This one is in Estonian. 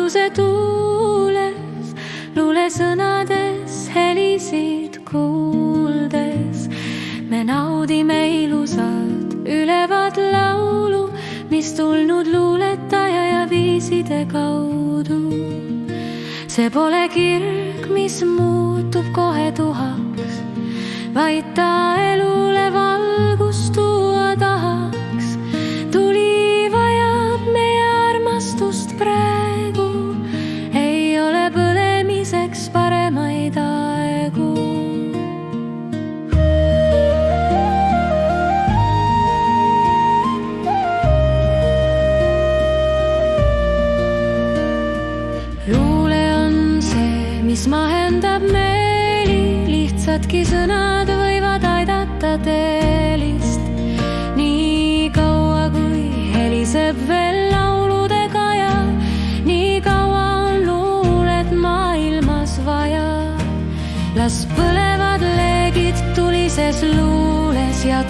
lauluse tuules, luule sõnades helisid kuuldes. Me naudime ilusat ülevat laulu, mis tulnud luuletaja ja viiside kaudu. See pole kirg, mis muutub kohe tuhaks, vaid ta elule valgust tuua tahaks. Tuli vajab meie armastust praegu, ei ole põlemiseks paremaid aegu. Luule on see, mis mahendab meeli, lihtsadki sõnad võivad aidata teelist. Nii kaua kui heliseb veel laulude kaja, nii kaua on luulet maailmas vaja. Las põlevad leegid tulises luules ja